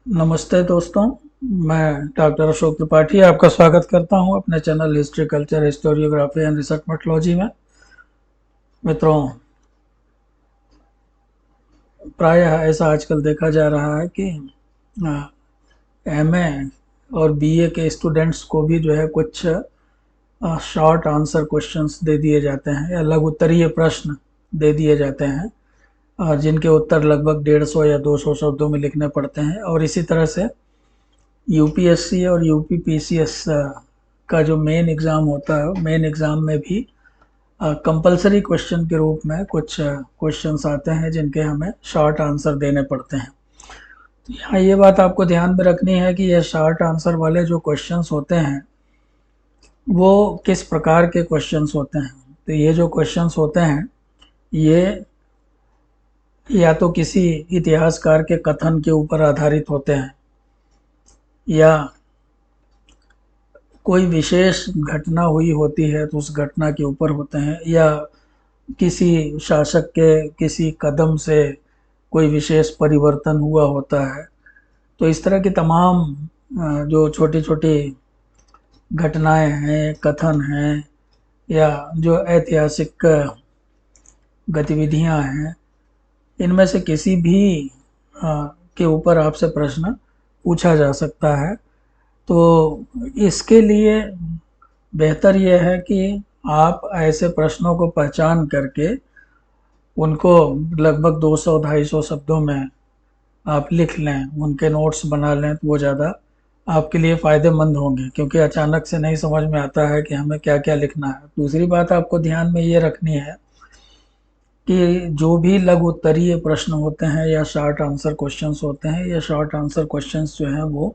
नमस्ते दोस्तों। मैं डॉक्टर अशोक त्रिपाठी आपका स्वागत करता हूं अपने channel history culture historiography and research methodology में। मित्रों, प्रायः ऐसा आजकल देखा जा रहा है कि एमए और बीए के स्टूडेंट्स को भी जो है कुछ शॉर्ट आंसर क्वेश्चंस दे दिए जाते हैं या लघु उत्तरीय प्रश्न दे दिए जाते हैं, जिनके उत्तर लगभग 150 या 200 शब्दों में लिखने पड़ते हैं। और इसी तरह से यूपीएससी और यूपीपीसीएस का जो मेन एग्ज़ाम होता है, मेन एग्ज़ाम में भी कंपलसरी क्वेश्चन के रूप में कुछ क्वेश्चंस आते हैं जिनके हमें शॉर्ट आंसर देने पड़ते हैं। तो यहाँ ये बात आपको ध्यान में रखनी है कि ये शॉर्ट आंसर वाले जो क्वेश्चंस होते हैं वो किस प्रकार के क्वेश्चंस होते हैं। तो ये जो क्वेश्चंस होते हैं ये या तो किसी इतिहासकार के कथन के ऊपर आधारित होते हैं, या कोई विशेष घटना हुई होती है तो उस घटना के ऊपर होते हैं, या किसी शासक के किसी कदम से कोई विशेष परिवर्तन हुआ होता है। तो इस तरह की तमाम जो छोटी छोटी घटनाएं हैं, कथन हैं, या जो ऐतिहासिक गतिविधियां हैं, इनमें से किसी भी के ऊपर आपसे प्रश्न पूछा जा सकता है। तो इसके लिए बेहतर यह है कि आप ऐसे प्रश्नों को पहचान करके उनको लगभग 200-250 शब्दों में आप लिख लें, उनके नोट्स बना लें, तो वो ज़्यादा आपके लिए फ़ायदेमंद होंगे, क्योंकि अचानक से नहीं समझ में आता है कि हमें क्या क्या लिखना है। दूसरी बात आपको ध्यान में ये रखनी है कि जो भी लघु उत्तरीय प्रश्न होते हैं या शॉर्ट आंसर क्वेश्चंस होते हैं, या शॉर्ट आंसर क्वेश्चंस जो हैं वो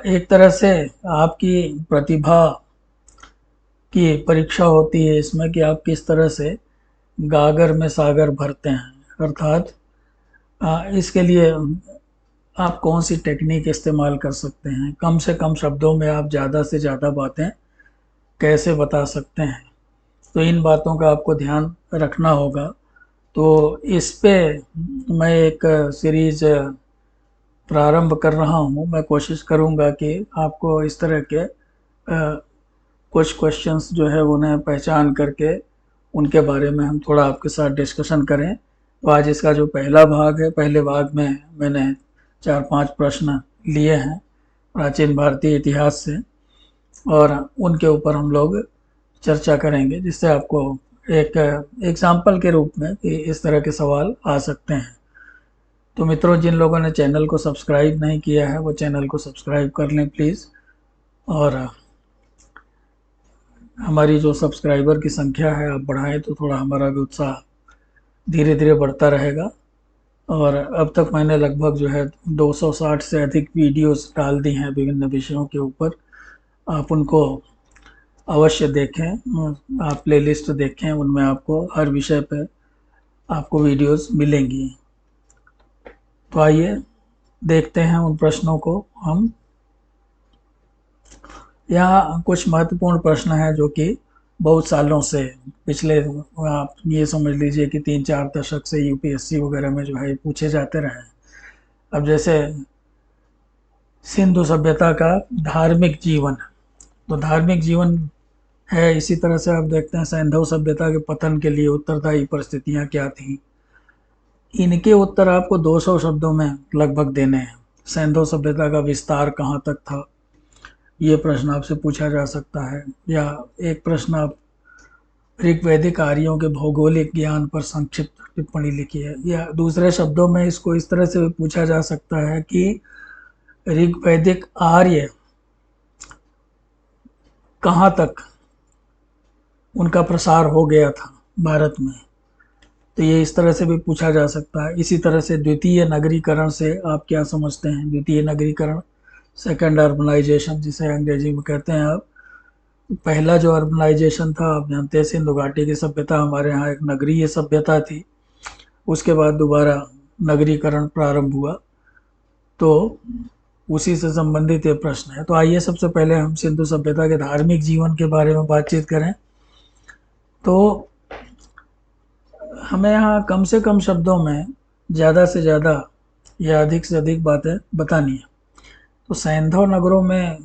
एक तरह से आपकी प्रतिभा की परीक्षा होती है इसमें, कि आप किस तरह से गागर में सागर भरते हैं। अर्थात इसके लिए आप कौन सी टेक्निक इस्तेमाल कर सकते हैं, कम से कम शब्दों में आप ज़्यादा से ज़्यादा बातें कैसे बता सकते हैं। तो इन बातों का आपको ध्यान रखना होगा। तो इस पे मैं एक सीरीज प्रारंभ कर रहा हूँ। मैं कोशिश करूँगा कि आपको इस तरह के कुछ क्वेश्चंस जो है उन्हें पहचान करके उनके बारे में हम थोड़ा आपके साथ डिस्कशन करें। तो आज इसका जो पहला भाग है, पहले भाग में मैंने 4-5 प्रश्न लिए हैं प्राचीन भारतीय इतिहास से, और उनके ऊपर हम लोग चर्चा करेंगे, जिससे आपको एक एग्जाम्पल के रूप में कि इस तरह के सवाल आ सकते हैं। तो मित्रों, जिन लोगों ने चैनल को सब्सक्राइब नहीं किया है वो चैनल को सब्सक्राइब कर लें प्लीज़। और हमारी जो सब्सक्राइबर की संख्या है आप बढ़ाएं तो थोड़ा हमारा भी उत्साह धीरे धीरे बढ़ता रहेगा। और अब तक मैंने लगभग जो है 260 से अधिक वीडियोस डाल दी हैं विभिन्न विषयों के ऊपर। आप उनको अवश्य देखें, आप प्लेलिस्ट देखें, उनमें आपको हर विषय पे आपको वीडियोस मिलेंगी। तो आइए देखते हैं उन प्रश्नों को हम। यहाँ कुछ महत्वपूर्ण प्रश्न हैं जो कि बहुत सालों से, पिछले आप ये समझ लीजिए कि 3-4 दशक से यूपीएससी वगैरह में जो है पूछे जाते रहे हैं। अब जैसे सिंधु सभ्यता का धार्मिक जीवन, तो धार्मिक जीवन है। इसी तरह से आप देखते हैं सैंधव सभ्यता के पतन के लिए उत्तरदायी परिस्थितियां क्या थीं। इनके उत्तर आपको 200 शब्दों में लगभग देने हैं। सैंधव सभ्यता का विस्तार कहाँ तक था, ये प्रश्न आपसे पूछा जा सकता है। या एक प्रश्न आप ऋग्वैदिक आर्यों के भौगोलिक ज्ञान पर संक्षिप्त टिप्पणी लिखी है। या दूसरे शब्दों में इसको इस तरह से भी पूछा जा सकता है कि ऋग्वैदिक आर्य कहाँ तक उनका प्रसार हो गया था भारत में। तो ये इस तरह से भी पूछा जा सकता है। इसी तरह से द्वितीय नगरीकरण से आप क्या समझते हैं। द्वितीय नगरीकरण, सेकंड अर्बनाइजेशन जिसे अंग्रेजी में कहते हैं आप। पहला जो अर्बनाइजेशन था, आप जानते हैं सिंधु घाटी की सभ्यता हमारे यहाँ एक नगरीय सभ्यता थी। उसके बाद दोबारा नगरीकरण प्रारंभ हुआ। तो उसी से संबंधित ये प्रश्न है। तो आइए सबसे पहले हम सिंधु सभ्यता के धार्मिक जीवन के बारे में बातचीत करें। तो हमें यहाँ कम से कम शब्दों में ज़्यादा से ज़्यादा या अधिक से अधिक बातें बतानी है। तो सैंधव नगरों में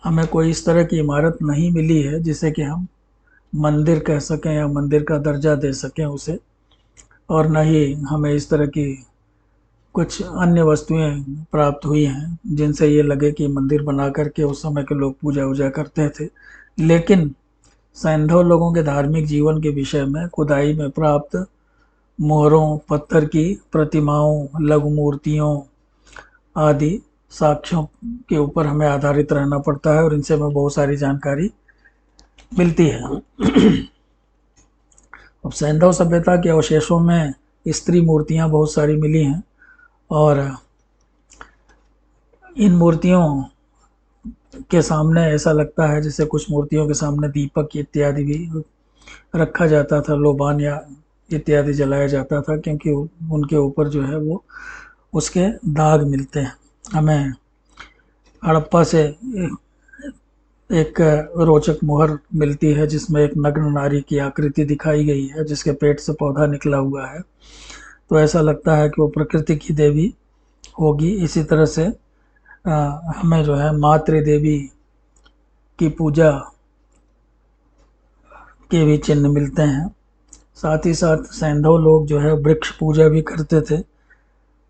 हमें कोई इस तरह की इमारत नहीं मिली है जिसे कि हम मंदिर कह सकें या मंदिर का दर्जा दे सकें उसे, और न ही हमें इस तरह की कुछ अन्य वस्तुएं प्राप्त हुई हैं जिनसे ये लगे कि मंदिर बना करके उस समय के लोग पूजा वूजा करते थे। लेकिन सैंधव लोगों के धार्मिक जीवन के विषय में खुदाई में प्राप्त मोहरों, पत्थर की प्रतिमाओं, लघु मूर्तियों आदि साक्ष्यों के ऊपर हमें आधारित रहना पड़ता है और इनसे हमें बहुत सारी जानकारी मिलती है। अब सैंधव सभ्यता के अवशेषों में स्त्री मूर्तियां बहुत सारी मिली हैं और इन मूर्तियों के सामने ऐसा लगता है जैसे कुछ मूर्तियों के सामने दीपक इत्यादि भी रखा जाता था, लोबान या इत्यादि जलाया जाता था, क्योंकि उनके ऊपर जो है वो उसके दाग मिलते हैं। हमें हड़प्पा से एक रोचक मुहर मिलती है जिसमें एक नग्न नारी की आकृति दिखाई गई है जिसके पेट से पौधा निकला हुआ है। तो ऐसा लगता है कि वो प्रकृति की देवी होगी। इसी तरह से हमें जो है मातृ देवी की पूजा के भी चिन्ह मिलते हैं। साथ ही साथ सैंधव लोग जो है वृक्ष पूजा भी करते थे।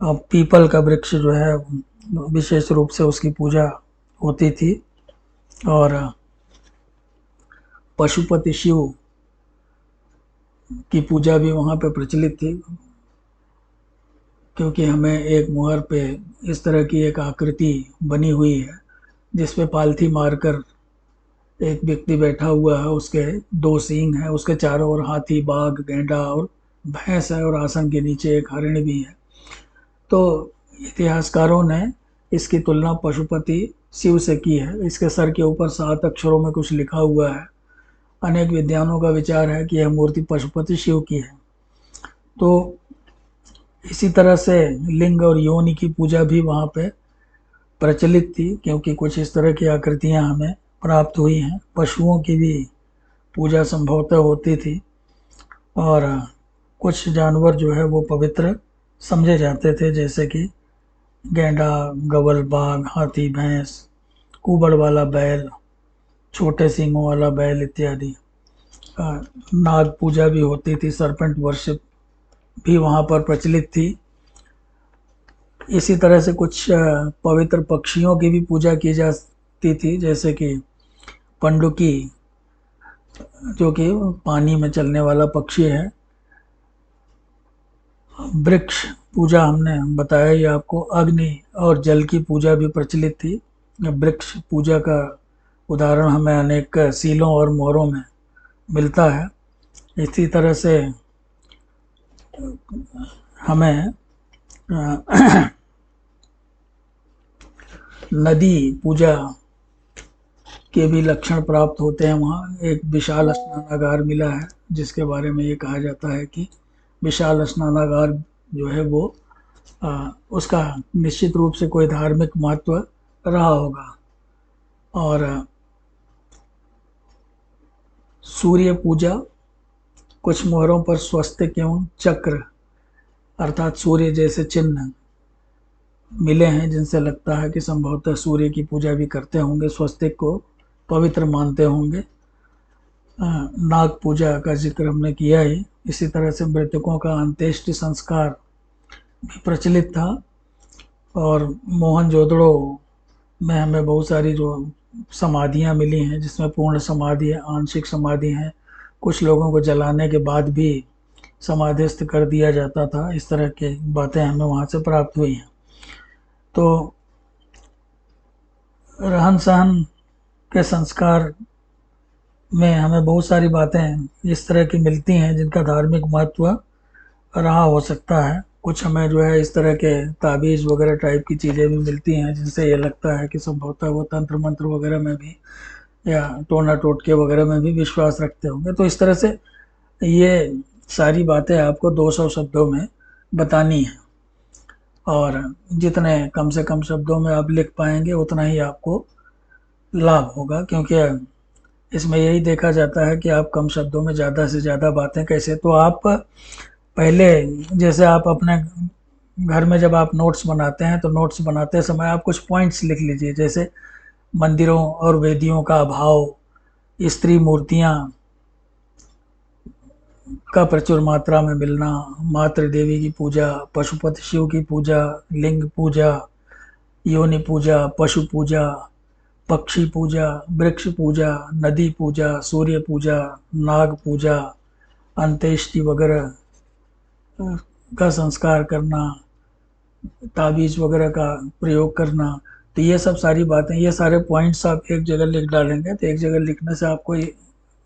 अब पीपल का वृक्ष जो है विशेष रूप से उसकी पूजा होती थी और पशुपति शिव की पूजा भी वहाँ पे प्रचलित थी, क्योंकि हमें एक मुहर पे इस तरह की एक आकृति बनी हुई है जिस पे पालथी मारकर एक व्यक्ति बैठा हुआ है, उसके दो सींग हैं, उसके चारों ओर हाथी, बाघ, गेंडा और भैंस है और आसन के नीचे एक हरिण भी है। तो इतिहासकारों ने इसकी तुलना पशुपति शिव से की है। इसके सर के ऊपर 7 अक्षरों में कुछ लिखा हुआ है। अनेक विद्वानों का विचार है कि यह मूर्ति पशुपति शिव की है। तो इसी तरह से लिंग और योनि की पूजा भी वहाँ पे प्रचलित थी, क्योंकि कुछ इस तरह की आकृतियाँ हमें प्राप्त हुई हैं। पशुओं की भी पूजा संभवतः होती थी और कुछ जानवर जो है वो पवित्र समझे जाते थे, जैसे कि गेंडा, गवल, बाघ, हाथी, भैंस, कुबड़ वाला बैल, छोटे सींगों वाला बैल इत्यादि। नाग पूजा भी होती थी, सरपेंट वर्शिप भी वहाँ पर प्रचलित थी। इसी तरह से कुछ पवित्र पक्षियों की भी पूजा की जाती थी, जैसे कि पंडुकी, जो कि पानी में चलने वाला पक्षी है। वृक्ष पूजा हमने बताया ही आपको। अग्नि और जल की पूजा भी प्रचलित थी। वृक्ष पूजा का उदाहरण हमें अनेक सीलों और मोहरों में मिलता है। इसी तरह से हमें नदी पूजा के भी लक्षण प्राप्त होते हैं। वहाँ एक विशाल स्नानागार मिला है जिसके बारे में ये कहा जाता है कि विशाल स्नानागार जो है वो उसका निश्चित रूप से कोई धार्मिक महत्व रहा होगा। और सूर्य पूजा, कुछ मोहरों पर स्वस्तिक एवं चक्र अर्थात सूर्य जैसे चिन्ह मिले हैं जिनसे लगता है कि संभवतः सूर्य की पूजा भी करते होंगे, स्वस्तिक को पवित्र मानते होंगे। नाग पूजा का जिक्र हमने किया ही। इसी तरह से मृतकों का अंत्येष्टि संस्कार भी प्रचलित था और मोहनजोदड़ो में हमें बहुत सारी जो समाधियाँ मिली हैं जिसमें पूर्ण समाधि है, आंशिक समाधि है, कुछ लोगों को जलाने के बाद भी समाधिस्थ कर दिया जाता था। इस तरह की बातें हमें वहाँ से प्राप्त हुई हैं। तो रहन सहन के संस्कार में हमें बहुत सारी बातें इस तरह की मिलती हैं जिनका धार्मिक महत्व रहा हो सकता है। कुछ हमें जो है इस तरह के ताबीज़ वगैरह टाइप की चीज़ें भी मिलती हैं जिनसे ये लगता है कि संभवतः वो तंत्र मंत्र वगैरह में भी या टोना टोटके वगैरह में भी विश्वास रखते होंगे। तो इस तरह से ये सारी बातें आपको 200 शब्दों में बतानी है और जितने कम से कम शब्दों में आप लिख पाएंगे उतना ही आपको लाभ होगा, क्योंकि इसमें यही देखा जाता है कि आप कम शब्दों में ज़्यादा से ज़्यादा बातें कैसे। तो आप पहले जैसे आप अपने घर में जब आप नोट्स बनाते हैं तो नोट्स बनाते समय आप कुछ पॉइंट्स लिख लीजिए, जैसे मंदिरों और वेदियों का अभाव, स्त्री मूर्तियाँ का प्रचुर मात्रा में मिलना, मातृ देवी की पूजा, पशुपति शिव की पूजा, लिंग पूजा, योनि पूजा, पशु पूजा, पक्षी पूजा, वृक्ष पूजा, नदी पूजा, सूर्य पूजा, नाग पूजा, अंत्येष्टि वगैरह का संस्कार करना, ताबीज वगैरह का प्रयोग करना। तो ये सब सारी बातें, ये सारे पॉइंट्स आप एक जगह लिख डालेंगे तो एक जगह लिखने से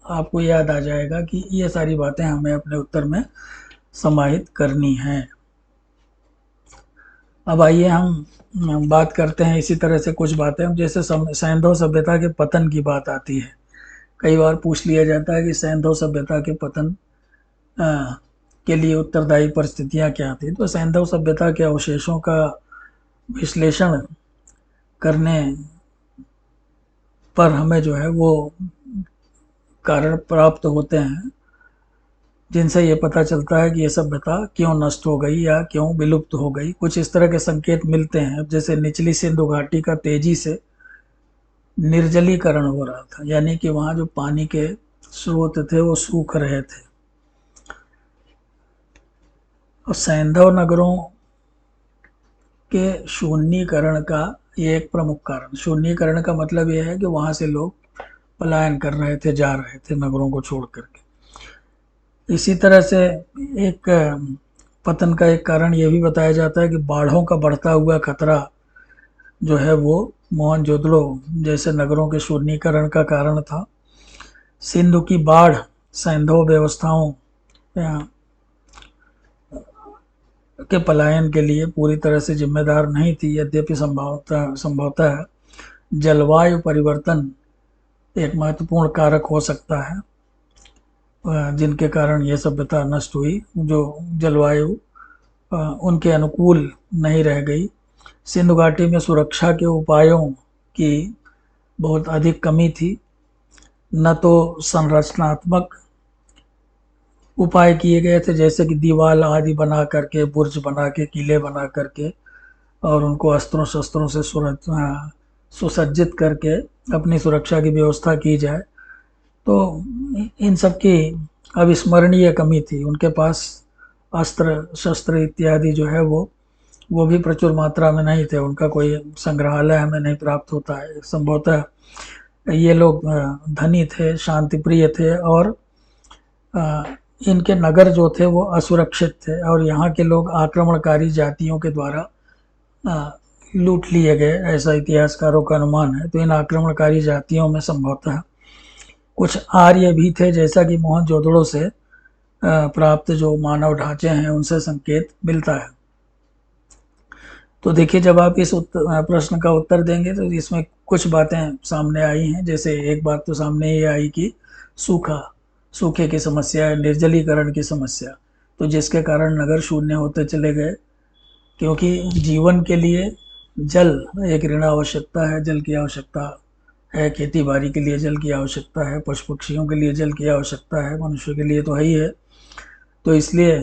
आपको याद आ जाएगा कि ये सारी बातें हमें अपने उत्तर में समाहित करनी है। अब आइए हम बात करते हैं इसी तरह से कुछ बातें, जैसे सैंधव सभ्यता के पतन की बात आती है। कई बार पूछ लिया जाता है कि सैंधव सभ्यता के पतन अ, के लिए उत्तरदायी परिस्थितियां क्या थी। तो सैंधव सभ्यता के अवशेषों का विश्लेषण करने पर हमें जो है वो कारण प्राप्त होते हैं, जिनसे ये पता चलता है कि ये सभ्यता क्यों नष्ट हो गई या क्यों विलुप्त हो गई। कुछ इस तरह के संकेत मिलते हैं, जैसे निचली सिंधु घाटी का तेजी से निर्जलीकरण हो रहा था, यानी कि वहाँ जो पानी के स्रोत थे वो सूख रहे थे। और सैंधव नगरों के शून्यीकरण का ये एक प्रमुख कारण, शून्यीकरण का मतलब ये है कि वहाँ से लोग पलायन कर रहे थे, जा रहे थे नगरों को छोड़ करके। इसी तरह से एक पतन का एक कारण ये भी बताया जाता है कि बाढ़ों का बढ़ता हुआ खतरा जो है वो मोहनजोदड़ो जैसे नगरों के शून्यीकरण का कारण था। सिंधु की बाढ़ सैंधव व्यवस्थाओं के पलायन के लिए पूरी तरह से जिम्मेदार नहीं थी, यद्यपि संभवतः जलवायु परिवर्तन एक महत्वपूर्ण कारक हो सकता है, जिनके कारण ये सभ्यता नष्ट हुई। जो जलवायु उनके अनुकूल नहीं रह गई। सिंधु घाटी में सुरक्षा के उपायों की बहुत अधिक कमी थी, न तो संरचनात्मक उपाय किए गए थे, जैसे कि दीवार आदि बना करके, बुर्ज बना के, किले बना करके और उनको अस्त्रों शस्त्रों से सुसज्जित करके अपनी सुरक्षा की व्यवस्था की जाए। तो इन सब की अविस्मरणीय कमी थी। उनके पास अस्त्र शस्त्र इत्यादि जो है वो भी प्रचुर मात्रा में नहीं थे। उनका कोई संग्रहालय हमें नहीं प्राप्त होता है। संभवतः ये लोग धनी थे, शांतिप्रिय थे और इनके नगर जो थे वो असुरक्षित थे और यहाँ के लोग आक्रमणकारी जातियों के द्वारा लूट लिए गए, ऐसा इतिहासकारों का अनुमान है। तो इन आक्रमणकारी जातियों में संभवतः कुछ आर्य भी थे, जैसा कि मोहनजोदड़ो से प्राप्त जो मानव ढांचे हैं उनसे संकेत मिलता है। तो देखिए, जब आप इस प्रश्न का उत्तर देंगे तो इसमें कुछ बातें सामने आई हैं। जैसे एक बात तो सामने ये आई कि सूखे की समस्या है, निर्जलीकरण की समस्या, तो जिसके कारण नगर शून्य होते चले गए, क्योंकि जीवन के लिए जल एक ऋण आवश्यकता है, जल की आवश्यकता है, खेती बाड़ी के लिए जल की आवश्यकता है, पशु पक्षियों के लिए जल की आवश्यकता है, मनुष्य के लिए तो है ही है। तो इसलिए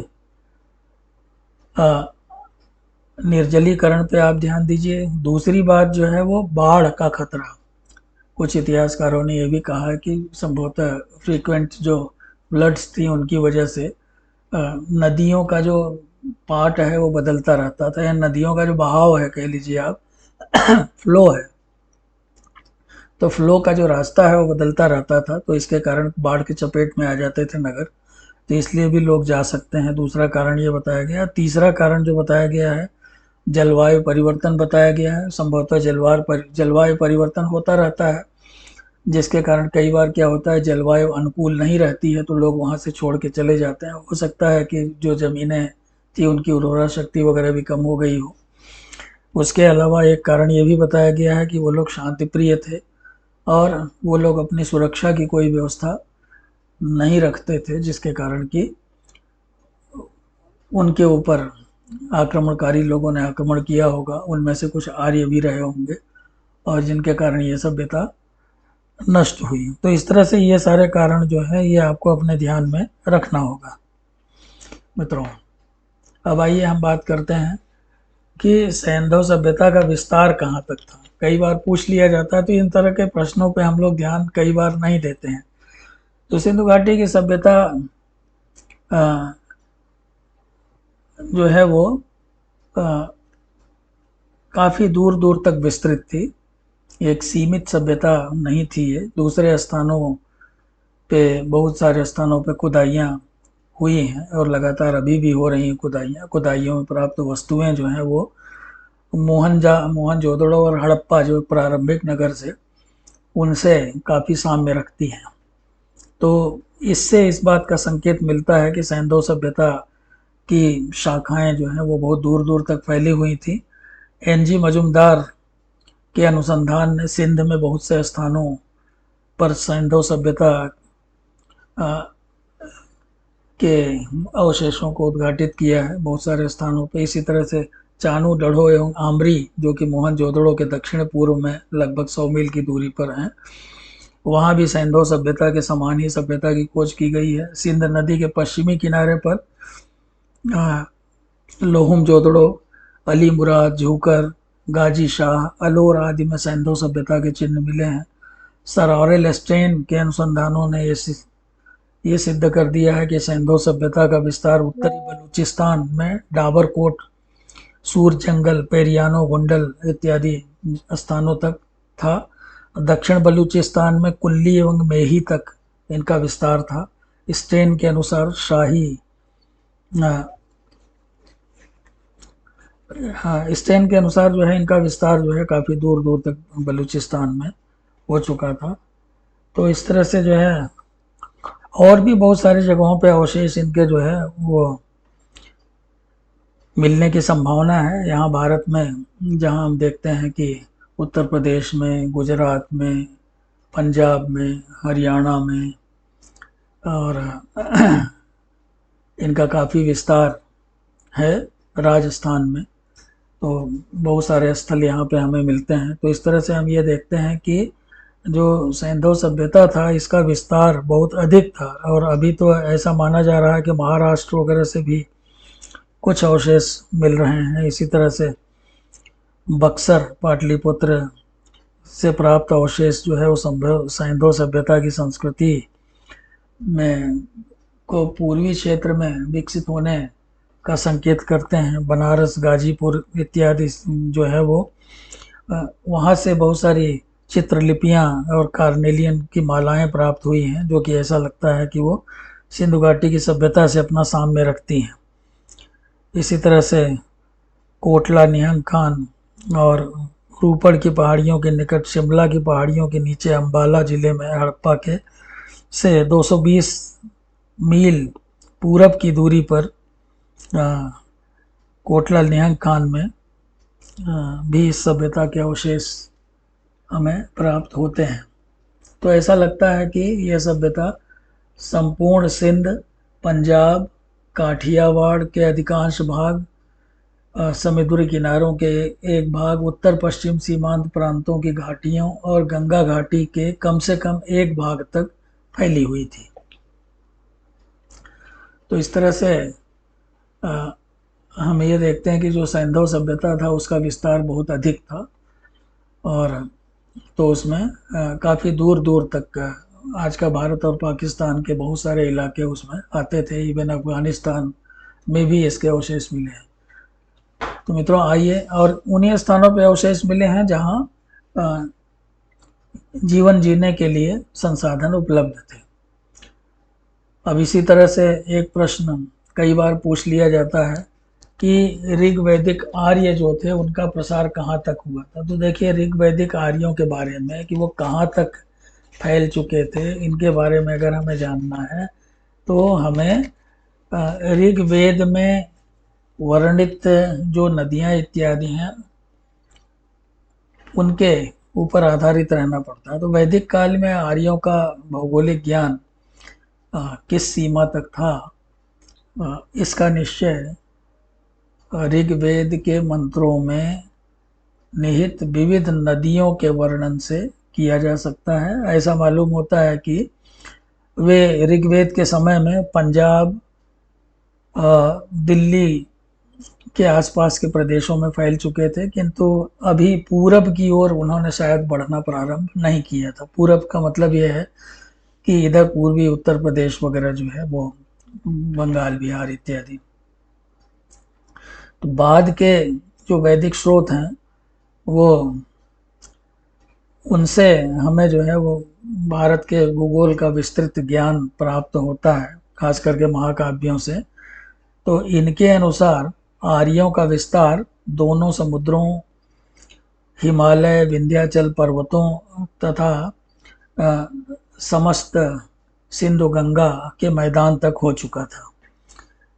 निर्जलीकरण पे आप ध्यान दीजिए। दूसरी बात जो है वो बाढ़ का खतरा। कुछ इतिहासकारों ने यह भी कहा कि संभवतः फ्रीक्वेंट जो फ्लड्स थी उनकी वजह से नदियों का जो पार्ट है वो बदलता रहता था, या नदियों का जो बहाव है कह लीजिए आप फ्लो है, तो फ्लो का जो रास्ता है वो बदलता रहता था, तो इसके कारण बाढ़ के चपेट में आ जाते थे नगर। तो इसलिए भी लोग जा सकते हैं, दूसरा कारण ये बताया गया। तीसरा कारण जो बताया गया है जलवायु परिवर्तन बताया गया है। संभवतः जलवायु परिवर्तन होता रहता है, जिसके कारण कई बार क्या होता है, जलवायु अनुकूल नहीं रहती है तो लोग वहाँ से छोड़ के चले जाते हैं। हो सकता है कि जो ज़मीनें थी उनकी उर्वरा शक्ति वगैरह भी कम हो गई हो। उसके अलावा एक कारण ये भी बताया गया है कि वो लोग शांतिप्रिय थे और वो लोग अपनी सुरक्षा की कोई व्यवस्था नहीं रखते थे, जिसके कारण कि उनके ऊपर आक्रमणकारी लोगों ने आक्रमण किया होगा। उनमें से कुछ आर्य भी रहे होंगे और जिनके कारण ये सभ्यता नष्ट हुई। तो इस तरह से ये सारे कारण जो है ये आपको अपने ध्यान में रखना होगा मित्रों। अब आइए हम बात करते हैं कि सैंधव सभ्यता का विस्तार कहाँ तक था। कई बार पूछ लिया जाता है, तो इन तरह के प्रश्नों पे हम लोग ध्यान कई बार नहीं देते हैं। तो सिंधु घाटी की सभ्यता जो है वो काफ़ी दूर दूर तक विस्तृत थी। एक सीमित सभ्यता नहीं थी ये। दूसरे स्थानों पे, बहुत सारे स्थानों पे खुदाइयाँ हुई हैं और लगातार अभी भी हो रही हैं खुदाइयाँ। खुदाइयों में प्राप्त वस्तुएं जो हैं वो मोहनजोदड़ो और हड़प्पा, जो प्रारंभिक नगर से, उनसे काफ़ी साम्य रखती हैं। तो इससे इस बात का संकेत मिलता है कि सैंधव सभ्यता की शाखाएं जो हैं वो बहुत दूर दूर तक फैली हुई थी। एनजी मजुमदार के अनुसंधान ने सिंध में बहुत से स्थानों पर सैंधव सभ्यता के अवशेषों को उद्घाटित किया है बहुत सारे स्थानों पर। इसी तरह से चानू, डढ़ो एवं आमरी, जो कि मोहनजोदड़ो के दक्षिण पूर्व में लगभग 100 मील की दूरी पर हैं, वहाँ भी सैंधव सभ्यता के समान ही सभ्यता की खोज की गई है। सिंध नदी के पश्चिमी किनारे पर लोहुम जोदड़ो, अली मुराद, झूकर, गाजी शाह, अलोर आदि में सैंधव सभ्यता के चिन्ह मिले हैं। सर ऑरेल स्टेन के अनुसंधानों ने ये सिद्ध कर दिया है कि सैंधव सभ्यता का विस्तार उत्तरी बलूचिस्तान में डाबरकोट, सूर जंगल, पेरियानो, गुंडल इत्यादि स्थानों तक था। दक्षिण बलूचिस्तान में कुल्ली एवं मेही तक इनका विस्तार था। स्टेन के अनुसार स्टेन के अनुसार जो है इनका विस्तार जो है काफ़ी दूर दूर तक बलूचिस्तान में हो चुका था। तो इस तरह से जो है और भी बहुत सारी जगहों पे अवशेष इनके जो है वो मिलने की संभावना है। यहाँ भारत में जहाँ हम देखते हैं कि उत्तर प्रदेश में, गुजरात में, पंजाब में, हरियाणा में, और इनका काफ़ी विस्तार है राजस्थान में। तो बहुत सारे स्थल यहाँ पे हमें मिलते हैं। तो इस तरह से हम ये देखते हैं कि जो सैंधव सभ्यता था इसका विस्तार बहुत अधिक था। और अभी तो ऐसा माना जा रहा है कि महाराष्ट्र वगैरह से भी कुछ अवशेष मिल रहे हैं। इसी तरह से बक्सर, पाटलिपुत्र से प्राप्त अवशेष जो है वो सैंधव सभ्यता की संस्कृति में को पूर्वी क्षेत्र में विकसित होने का संकेत करते हैं। बनारस, गाजीपुर इत्यादि जो है वो वहाँ से बहुत सारी चित्रलिपियाँ और कार्नेलियन की मालाएं प्राप्त हुई हैं, जो कि ऐसा लगता है कि वो सिंधु घाटी की सभ्यता से अपना साम्य रखती हैं। इसी तरह से कोटला, निहंग खान और रूपड़ की पहाड़ियों के निकट, शिमला की पहाड़ियों के नीचे, अम्बाला जिले में हड़प्पा के से 220 मील पूरब की दूरी पर कोटला निहंग खान में भी इस सभ्यता के अवशेष हमें प्राप्त होते हैं। तो ऐसा लगता है कि यह सभ्यता संपूर्ण सिंध, पंजाब, काठियावाड़ के अधिकांश भाग, समुद्री किनारों के एक भाग, उत्तर पश्चिम सीमांत प्रांतों की घाटियों और गंगा घाटी के कम से कम एक भाग तक फैली हुई थी। तो इस तरह से हम ये देखते हैं कि जो सैंधव सभ्यता था उसका विस्तार बहुत अधिक था। और तो उसमें काफ़ी दूर दूर तक आज का भारत और पाकिस्तान के बहुत सारे इलाके उसमें आते थे। इवन अफगानिस्तान में भी इसके अवशेष मिले हैं। तो मित्रों आइए, और उन्हीं स्थानों पे अवशेष मिले हैं जहाँ जीवन जीने के लिए संसाधन उपलब्ध थे। अब इसी तरह से एक प्रश्न कई बार पूछ लिया जाता है कि ऋग्वैदिक आर्य जो थे उनका प्रसार कहाँ तक हुआ था। तो देखिए, ऋग्वैदिक आर्यों के बारे में कि वो कहाँ तक फैल चुके थे, इनके बारे में अगर हमें जानना है तो हमें ऋग्वेद में वर्णित जो नदियाँ इत्यादि हैं उनके ऊपर आधारित रहना पड़ता है। तो वैदिक काल में आर्यों का भौगोलिक ज्ञान किस सीमा तक था, इसका निश्चय ऋग्वेद के मंत्रों में निहित विविध नदियों के वर्णन से किया जा सकता है। ऐसा मालूम होता है कि वे ऋग्वेद के समय में पंजाब, दिल्ली के आसपास के प्रदेशों में फैल चुके थे, किंतु अभी पूरब की ओर उन्होंने शायद बढ़ना प्रारंभ नहीं किया था। पूरब का मतलब यह है कि इधर पूर्वी उत्तर प्रदेश वगैरह जो है वो बंगाल, बिहार इत्यादि। तो बाद के जो वैदिक स्रोत हैं वो उनसे हमें जो है वो भारत के भूगोल का विस्तृत ज्ञान प्राप्त होता है, खास करके महाकाव्यों से। तो इनके अनुसार आर्यों का विस्तार दोनों समुद्रों, हिमालय, विंध्याचल पर्वतों तथा अ, समस्त सिंधु गंगा के मैदान तक हो चुका था।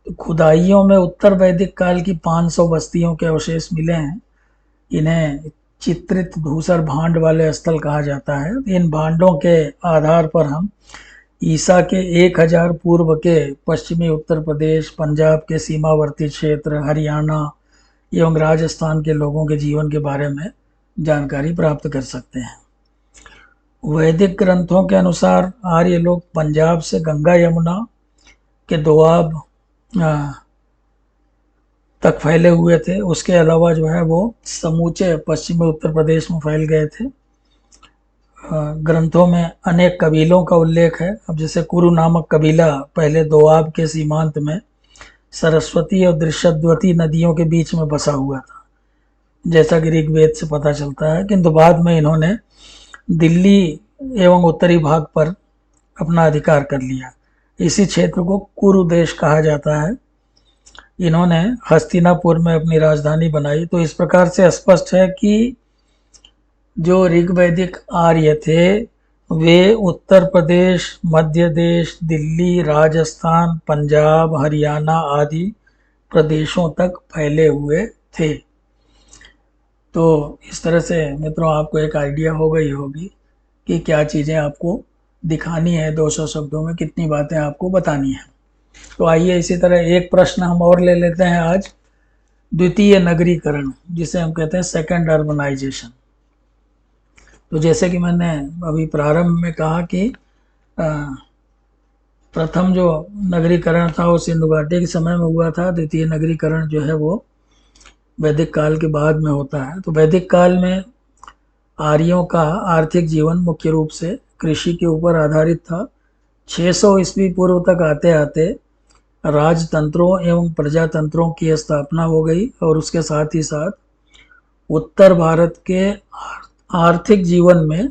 तो खुदाइयों में उत्तर वैदिक काल की 500 बस्तियों के अवशेष मिले हैं। इन्हें चित्रित धूसर भांड वाले स्थल कहा जाता है। इन भांडों के आधार पर हम ईसा के 1000 पूर्व के पश्चिमी उत्तर प्रदेश, पंजाब के सीमावर्ती क्षेत्र, हरियाणा एवं राजस्थान के लोगों के जीवन के बारे में जानकारी प्राप्त कर सकते हैं। वैदिक ग्रंथों के अनुसार आर्य लोग पंजाब से गंगा यमुना के दोआब तक फैले हुए थे। उसके अलावा जो है वो समूचे पश्चिमी उत्तर प्रदेश में फैल गए थे। ग्रंथों में अनेक कबीलों का उल्लेख है। अब जैसे कुरु नामक कबीला पहले दोआब के सीमांत में सरस्वती और दृश्यद्वती नदियों के बीच में बसा हुआ था, जैसा कि ऋग्वेद से पता चलता है। किंतु बाद में इन्होंने दिल्ली एवं उत्तरी भाग पर अपना अधिकार कर लिया। इसी क्षेत्र को कुरु देश कहा जाता है। इन्होंने हस्तिनापुर में अपनी राजधानी बनाई। तो इस प्रकार से स्पष्ट है कि जो ऋग्वैदिक आर्य थे वे उत्तर प्रदेश, मध्य देश, दिल्ली, राजस्थान, पंजाब, हरियाणा आदि प्रदेशों तक फैले हुए थे। तो इस तरह से मित्रों आपको एक आइडिया हो गई होगी कि क्या चीज़ें आपको दिखानी है, 200 शब्दों में कितनी बातें आपको बतानी है। तो आइए इसी तरह एक प्रश्न हम और ले लेते हैं आज। द्वितीय नगरीकरण, जिसे हम कहते हैं सेकंड अर्बनाइजेशन। तो जैसे कि मैंने अभी प्रारंभ में कहा कि प्रथम जो नगरीकरण था वो सिंधु घाटी के समय में हुआ था। द्वितीय नगरीकरण जो है वो वैदिक काल के बाद में होता है। तो वैदिक काल में आर्यों का आर्थिक जीवन मुख्य रूप से कृषि के ऊपर आधारित था। 600 ईस्वी पूर्व तक आते आते राजतंत्रों एवं प्रजातंत्रों की स्थापना हो गई और उसके साथ ही साथ उत्तर भारत के आर्थिक जीवन में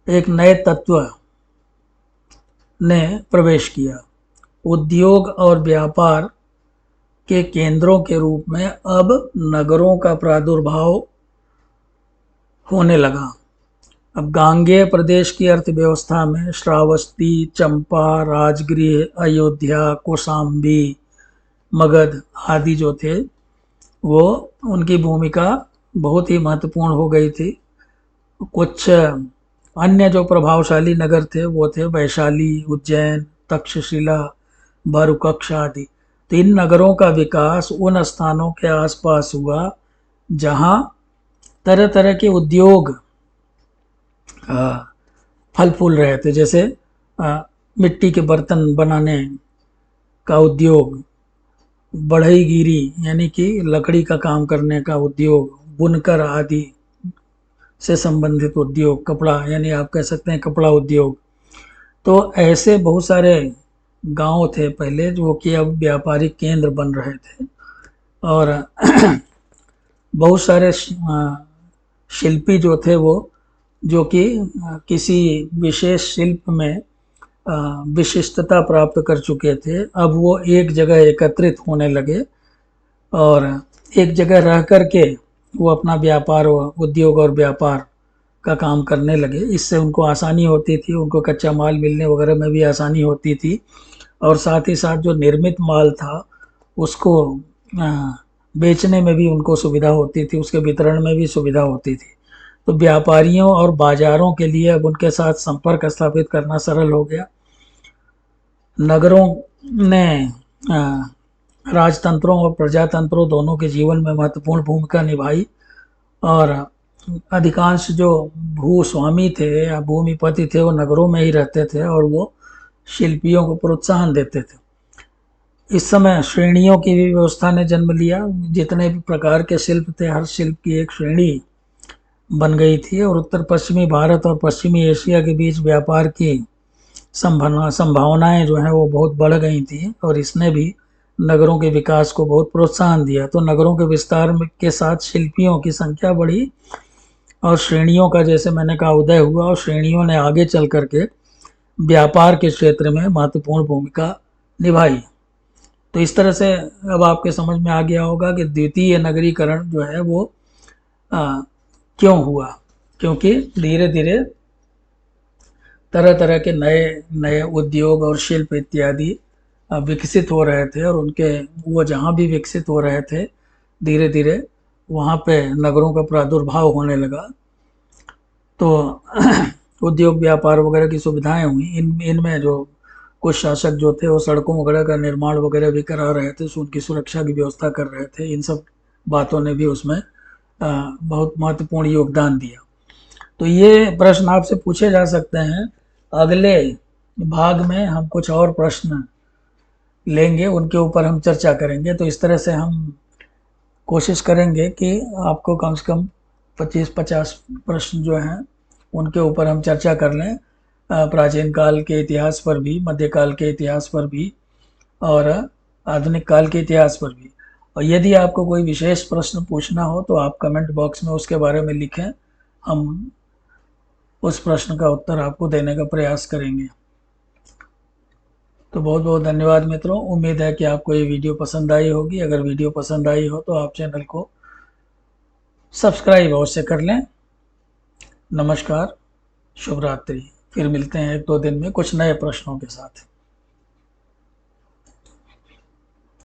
एक नए तत्व ने प्रवेश किया। उद्योग और व्यापार के केंद्रों के रूप में अब नगरों का प्रादुर्भाव होने लगा। अब गांगेय प्रदेश की अर्थव्यवस्था में श्रावस्ती, चंपा, राजगृह, अयोध्या, कौशाम्बी, मगध आदि जो थे वो उनकी भूमिका बहुत ही महत्वपूर्ण हो गई थी। कुछ अन्य जो प्रभावशाली नगर थे वो थे वैशाली, उज्जैन, तक्षशिला, भरुकक्ष आदि। तो इन नगरों का विकास उन स्थानों के आसपास हुआ जहाँ तरह तरह के उद्योग फल फूल रहे थे। जैसे मिट्टी के बर्तन बनाने का उद्योग, बढ़ईगिरी यानी कि लकड़ी का काम करने का उद्योग, बुनकर आदि से संबंधित उद्योग, कपड़ा यानी आप कह सकते हैं कपड़ा उद्योग। तो ऐसे बहुत सारे गांव थे पहले जो कि अब व्यापारिक केंद्र बन रहे थे। और बहुत सारे शिल्पी जो थे वो जो कि किसी विशेष शिल्प में विशिष्टता प्राप्त कर चुके थे, अब वो एक जगह एकत्रित होने लगे और एक जगह रह कर के वो अपना व्यापार, उद्योग और व्यापार का काम करने लगे। इससे उनको आसानी होती थी, उनको कच्चा माल मिलने वगैरह में भी आसानी होती थी और साथ ही साथ जो निर्मित माल था उसको बेचने में भी उनको सुविधा होती थी, उसके वितरण में भी सुविधा होती थी। तो व्यापारियों और बाजारों के लिए अब उनके साथ संपर्क स्थापित करना सरल हो गया। नगरों ने राजतंत्रों और प्रजातंत्रों दोनों के जीवन में महत्वपूर्ण भूमिका निभाई और अधिकांश जो भूस्वामी थे या भूमिपति थे वो नगरों में ही रहते थे और वो शिल्पियों को प्रोत्साहन देते थे। इस समय श्रेणियों की भी व्यवस्था ने जन्म लिया। जितने भी प्रकार के शिल्प थे, हर शिल्प की एक श्रेणी बन गई थी, और उत्तर पश्चिमी भारत और पश्चिमी एशिया के बीच व्यापार की संभावनाएं जो हैं वो बहुत बढ़ गई थी, और इसने भी नगरों के विकास को बहुत प्रोत्साहन दिया। तो नगरों के विस्तार के साथ शिल्पियों की संख्या बढ़ी, और श्रेणियों का, जैसे मैंने कहा, उदय हुआ, और श्रेणियों ने आगे चल करके व्यापार के क्षेत्र में महत्वपूर्ण भूमिका निभाई। तो इस तरह से अब आपके समझ में आ गया होगा कि द्वितीय नगरीकरण जो है वो आ, क्यों हुआ। क्योंकि धीरे धीरे तरह तरह के नए नए उद्योग और शिल्प इत्यादि विकसित हो रहे थे, और उनके वो जहाँ भी विकसित हो रहे थे, धीरे धीरे वहाँ पे नगरों का प्रादुर्भाव होने लगा। तो उद्योग व्यापार वगैरह की सुविधाएं हुई। इनमें जो कुछ शासक जो थे वो सड़कों वगैरह का निर्माण वगैरह भी करा रहे थे, सो उनकी सुरक्षा की व्यवस्था कर रहे थे। इन सब बातों ने भी उसमें बहुत महत्वपूर्ण योगदान दिया। तो ये प्रश्न आपसे पूछे जा सकते हैं। अगले भाग में हम कुछ और प्रश्न लेंगे, उनके ऊपर हम चर्चा करेंगे। तो इस तरह से हम कोशिश करेंगे कि आपको कम से कम 25-50 प्रश्न जो हैं उनके ऊपर हम चर्चा कर लें, प्राचीन काल के इतिहास पर भी, मध्यकाल के इतिहास पर भी, और आधुनिक काल के इतिहास पर भी। और यदि आपको कोई विशेष प्रश्न पूछना हो तो आप कमेंट बॉक्स में उसके बारे में लिखें, हम उस प्रश्न का उत्तर आपको देने का प्रयास करेंगे। तो बहुत बहुत धन्यवाद मित्रों। उम्मीद है कि आपको ये वीडियो पसंद आई होगी। अगर वीडियो पसंद आई हो तो आप चैनल को सब्सक्राइब अवश्य कर लें। नमस्कार, शुभ रात्रि। फिर मिलते हैं 1-2 दिन में कुछ नए प्रश्नों के साथ।